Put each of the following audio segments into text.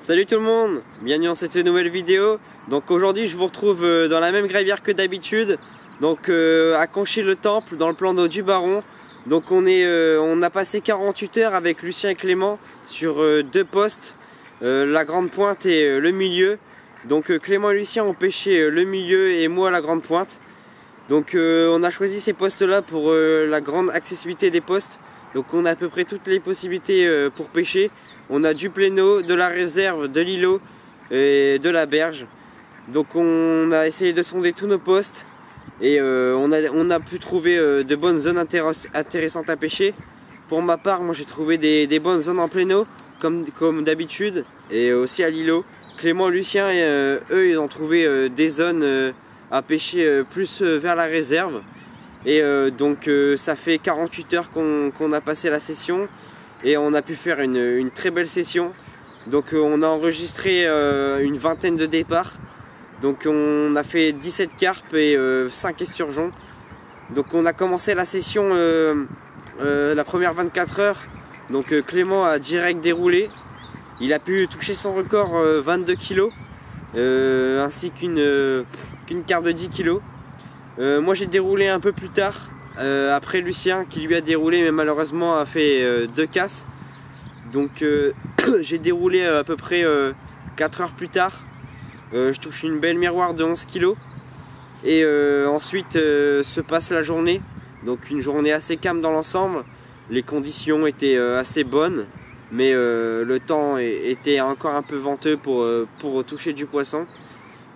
Salut tout le monde, bienvenue dans cette nouvelle vidéo. Donc aujourd'hui je vous retrouve dans la même gravière que d'habitude, donc à Conchy-le-Temple dans le plan d'eau du Baron. Donc on a passé 48 heures avec Lucien et Clément sur deux postes, la grande pointe et le milieu. Donc Clément et Lucien ont pêché le milieu et moi la grande pointe. Donc on a choisi ces postes là pour la grande accessibilité des postes. Donc on a à peu près toutes les possibilités pour pêcher. On a du pléno, de la réserve, de l'îlot et de la berge. Donc on a essayé de sonder tous nos postes et on a pu trouver de bonnes zones intéressantes à pêcher. Pour ma part, moi j'ai trouvé des bonnes zones en pléno comme d'habitude et aussi à l'îlot. Clément et Lucien, eux, ils ont trouvé des zones à pêcher plus vers la réserve. Et donc ça fait 48 heures qu'on a passé la session et on a pu faire une très belle session. Donc on a enregistré une vingtaine de départs. Donc on a fait 17 carpes et 5 esturgeons. Donc on a commencé la session la première 24 heures. Donc Clément a direct déroulé. Il a pu toucher son record 22 kg ainsi qu'une carpe de 10 kg. Moi j'ai déroulé un peu plus tard, après Lucien qui lui a déroulé mais malheureusement a fait 2 casses. Donc j'ai déroulé à peu près 4 heures plus tard. Je touche une belle miroir de 11 kg. Et ensuite se passe la journée. Donc une journée assez calme dans l'ensemble. Les conditions étaient assez bonnes. Mais le temps était encore un peu venteux pour toucher du poisson.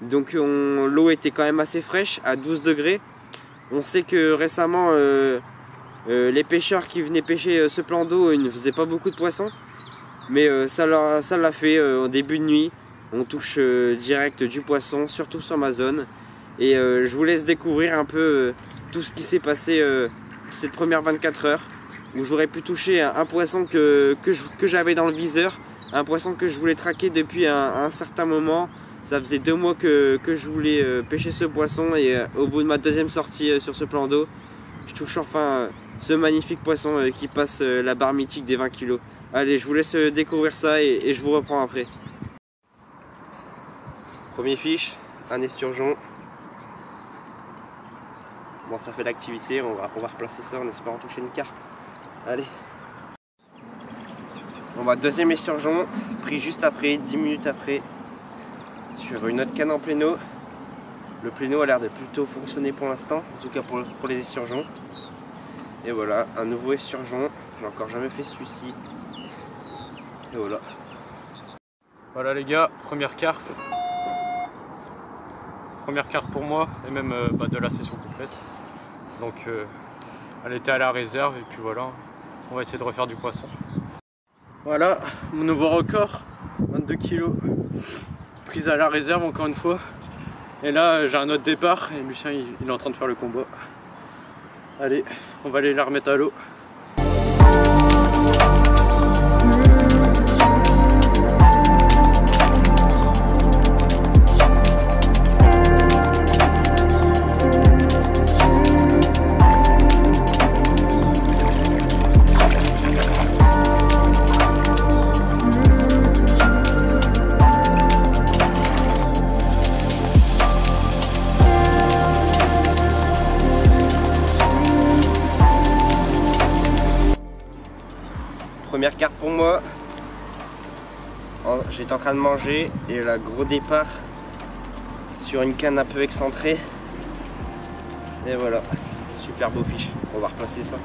Donc l'eau était quand même assez fraîche, à 12 degrés. On sait que récemment, les pêcheurs qui venaient pêcher ce plan d'eau, ils ne faisaient pas beaucoup de poissons. Mais ça l'a fait au début de nuit. On touche direct du poisson, surtout sur ma zone. Et je vous laisse découvrir un peu tout ce qui s'est passé cette première 24 heures. Où j'aurais pu toucher un poisson que j'avais dans le viseur. Un poisson que je voulais traquer depuis un certain moment. Ça faisait 2 mois que je voulais pêcher ce poisson et au bout de ma deuxième sortie sur ce plan d'eau, je touche enfin ce magnifique poisson qui passe la barre mythique des 20 kg. Allez, je vous laisse découvrir ça et je vous reprends après. Premier fiche, un esturgeon. Bon, ça fait l'activité, on va replacer ça en espérant toucher une carpe. Allez. Bon bah, deuxième esturgeon, pris juste après, 10 minutes après. Sur une autre canne en pléno. Le pléno a l'air de plutôt fonctionner pour l'instant, en tout cas pour les esturgeons. Et voilà, un nouveau esturgeon. J'ai encore jamais fait celui-ci. Et voilà. Voilà les gars, première carpe. Première carpe pour moi et même de la session complète. Donc elle était à la réserve et puis voilà, on va essayer de refaire du poisson. Voilà, mon nouveau record, 22 kg. Prise à la réserve encore une fois. Et là j'ai un autre départ et Lucien il est en train de faire le combat. Allez, on va aller la remettre à l'eau. Première carte pour moi. J'étais en train de manger et là, gros départ sur une canne un peu excentrée. Et voilà, super beau fiche. On va replacer ça.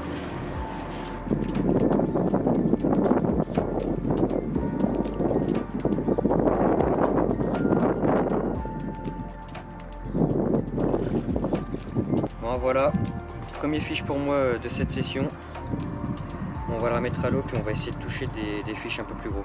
Bon voilà, premier fiche pour moi de cette session. On va la remettre à l'eau puis on va essayer de toucher des fiches un peu plus gros.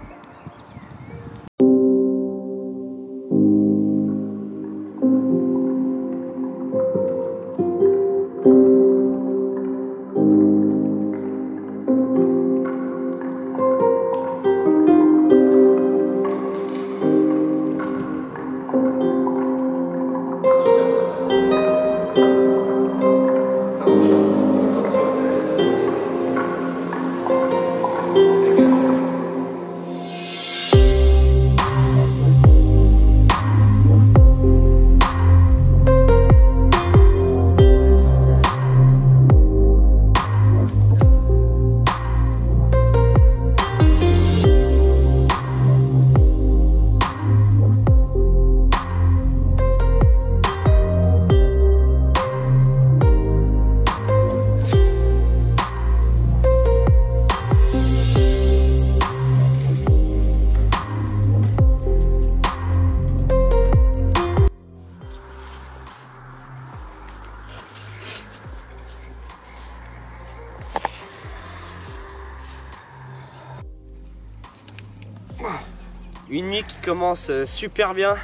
Une nuit qui commence super bien.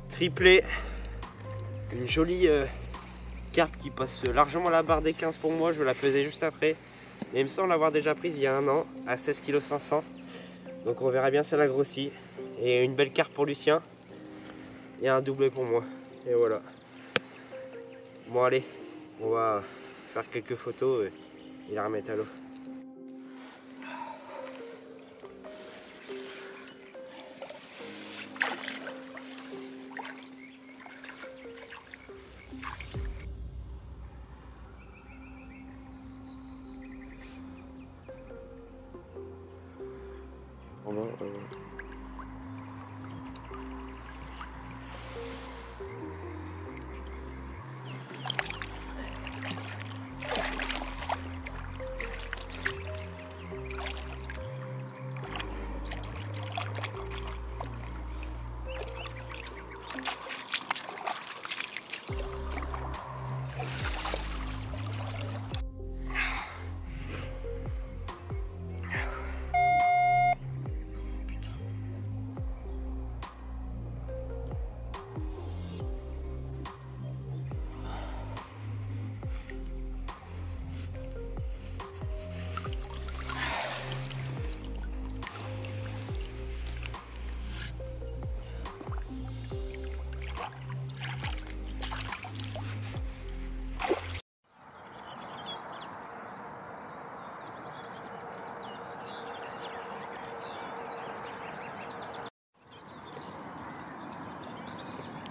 Triplé. Une jolie carpe qui passe largement la barre des 15 pour moi. Je vais la peser juste après. Et il me semble l'avoir déjà prise il y a un an à 16,5 kg. Donc on verra bien si elle a grossi. Et une belle carpe pour Lucien. Et un doublé pour moi. Et voilà. Bon allez, on va faire quelques photos et la remettre à l'eau.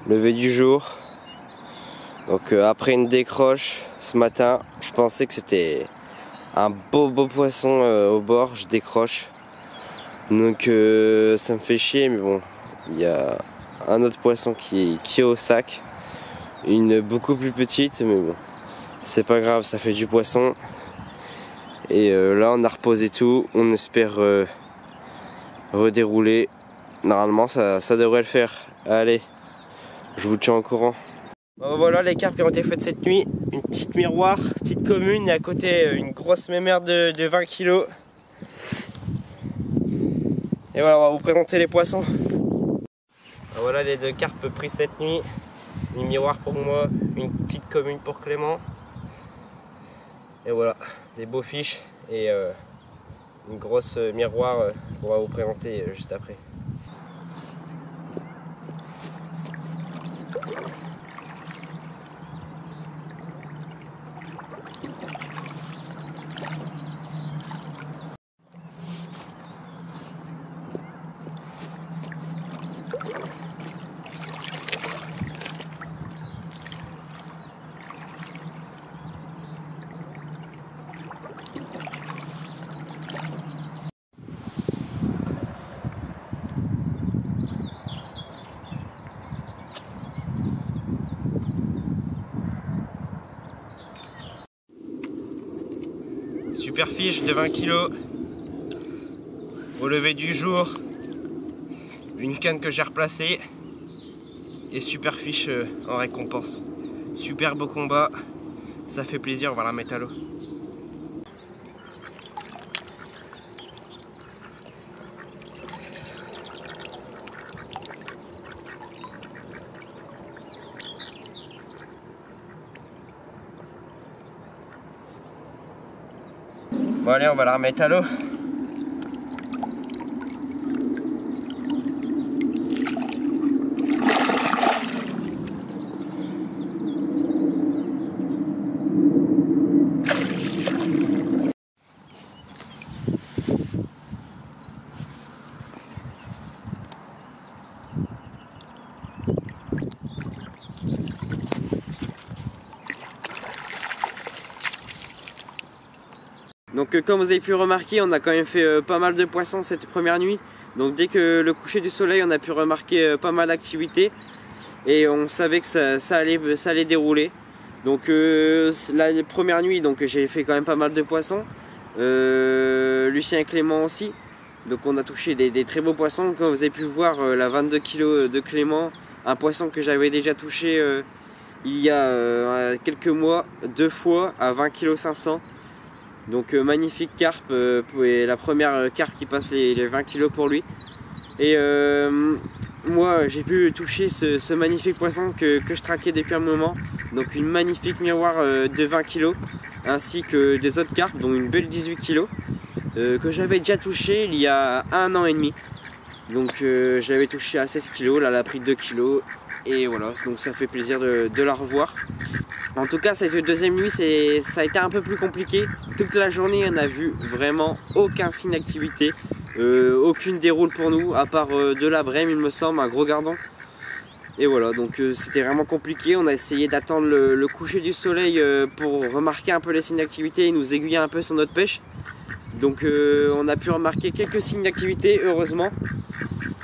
Lever du jour. Donc après une décroche ce matin, je pensais que c'était un beau poisson au bord, je décroche. Donc ça me fait chier, mais bon, il y a un autre poisson qui est au sac. Une beaucoup plus petite, mais bon, c'est pas grave, ça fait du poisson. Et là on a reposé tout, on espère redérouler. Normalement ça devrait le faire. Allez, je vous tiens au courant. Bon, voilà les carpes qui ont été faites cette nuit. Une petite miroir, petite commune, et à côté une grosse mémère de 20 kg. Et voilà, on va vous présenter les poissons. Voilà les deux carpes prises cette nuit. Une miroir pour moi, une petite commune pour Clément. Et voilà, des beaux fiches et une grosse miroir qu'on va vous présenter juste après. Super fiche de 20 kg au lever du jour, une canne que j'ai replacée et super fiche en récompense. Super beau combat, ça fait plaisir, on va la mettre à l'eau. Bon allez, on va la remettre à l'eau. Donc comme vous avez pu remarquer, on a quand même fait pas mal de poissons cette première nuit. Donc dès que le coucher du soleil, on a pu remarquer pas mal d'activités. Et on savait que ça allait dérouler. Donc la première nuit, j'ai fait quand même pas mal de poissons. Lucien et Clément aussi. Donc on a touché des très beaux poissons. Comme vous avez pu voir, la 22 kg de Clément, un poisson que j'avais déjà touché il y a quelques mois, 2 fois à 20,5 kg. Donc magnifique carpe, et la première carpe qui passe les 20 kg pour lui. Et moi j'ai pu toucher ce magnifique poisson que je traquais depuis un moment. Donc une magnifique miroir de 20 kg, ainsi que des autres carpes, dont une belle 18 kg, que j'avais déjà touché il y a 1 an et demi. Donc j'avais touché à 16 kg, là elle a pris 2 kg. Et voilà, donc ça fait plaisir de la revoir. En tout cas, cette deuxième nuit, ça a été un peu plus compliqué. Toute la journée, on n'a vu vraiment aucun signe d'activité. Aucune déroule pour nous, à part de la brème, il me semble, un gros gardon. Et voilà, donc c'était vraiment compliqué. On a essayé d'attendre le coucher du soleil pour remarquer un peu les signes d'activité et nous aiguiller un peu sur notre pêche. Donc on a pu remarquer quelques signes d'activité, heureusement.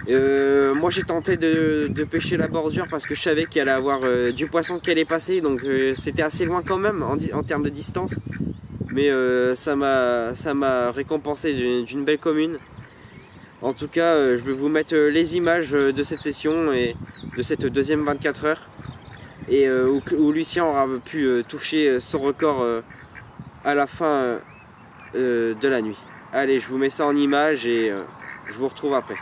Moi j'ai tenté de pêcher la bordure parce que je savais qu'il allait avoir du poisson qui allait passer, donc c'était assez loin quand même en termes de distance, mais ça m'a récompensé d'une belle commune. En tout cas je vais vous mettre les images de cette session et de cette deuxième 24 heures, et où Lucien aura pu toucher son record à la fin de la nuit. Allez, je vous mets ça en images et je vous retrouve après.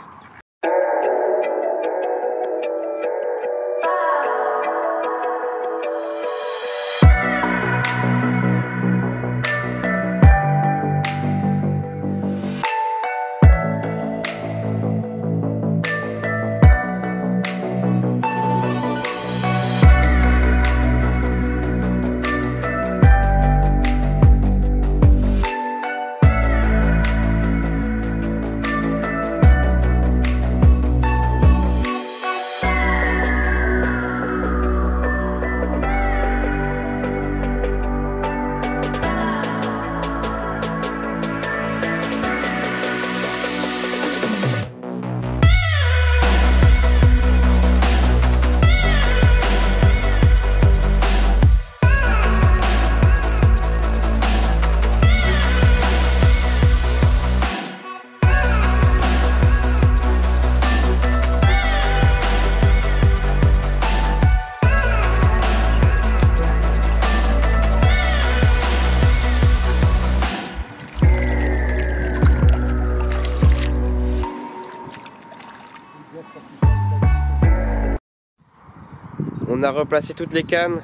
On a replacé toutes les cannes.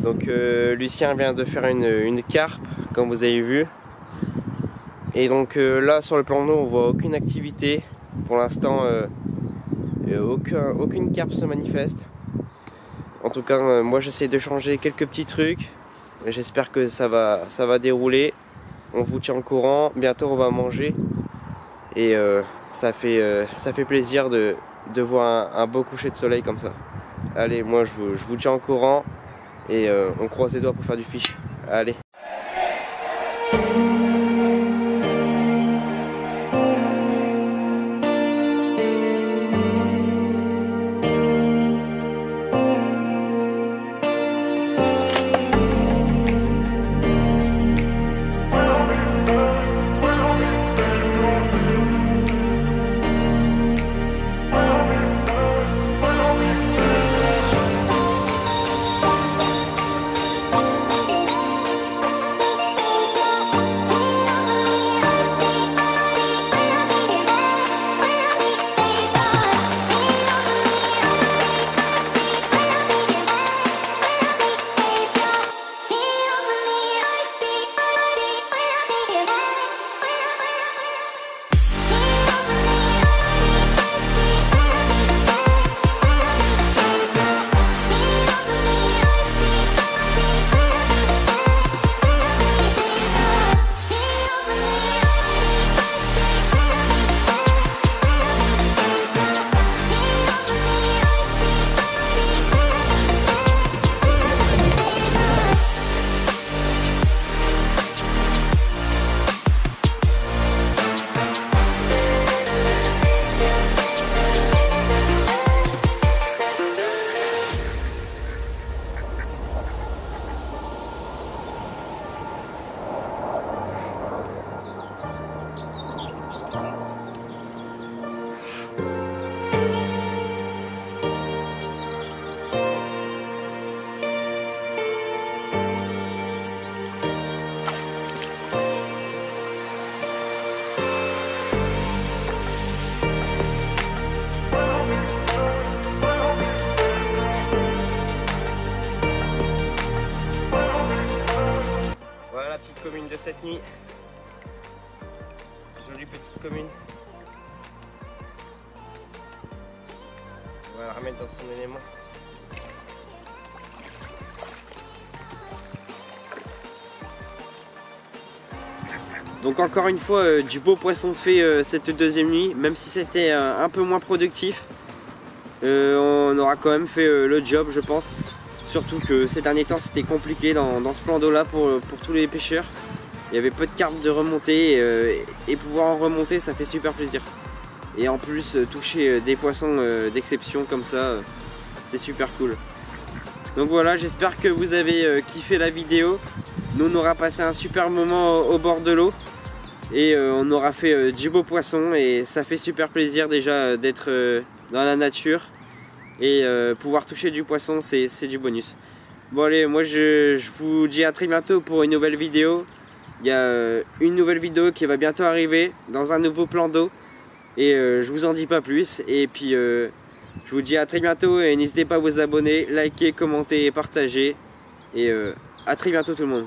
Donc Lucien vient de faire une carpe, comme vous avez vu. Et donc là sur le plan d'eau on voit aucune activité. Pour l'instant aucune carpe se manifeste. En tout cas moi j'essaie de changer quelques petits trucs. J'espère que ça va dérouler. On vous tient au courant. Bientôt on va manger. Et ça fait plaisir de voir un beau coucher de soleil comme ça. Allez, moi je vous tiens au courant et on croise les doigts pour faire du fish. Allez. cette nuit. Jolie petite commune. On va la remettre dans son élément. Donc encore une fois, du beau poisson de fait cette deuxième nuit, même si c'était un peu moins productif. On aura quand même fait le job, je pense. Surtout que ces derniers temps c'était compliqué dans ce plan d'eau là pour tous les pêcheurs. Il y avait peu de carpes de remontée et pouvoir en remonter, ça fait super plaisir. Et en plus toucher des poissons d'exception comme ça, c'est super cool. Donc voilà, j'espère que vous avez kiffé la vidéo. Nous on aura passé un super moment au bord de l'eau. Et on aura fait du beau poisson et ça fait super plaisir déjà d'être dans la nature. Et pouvoir toucher du poisson, c'est du bonus. Bon allez, moi je vous dis à très bientôt pour une nouvelle vidéo. Il y a une nouvelle vidéo qui va bientôt arriver dans un nouveau plan d'eau. Et je vous en dis pas plus. Et puis je vous dis à très bientôt et n'hésitez pas à vous abonner, liker, commenter et partager. Et à très bientôt tout le monde.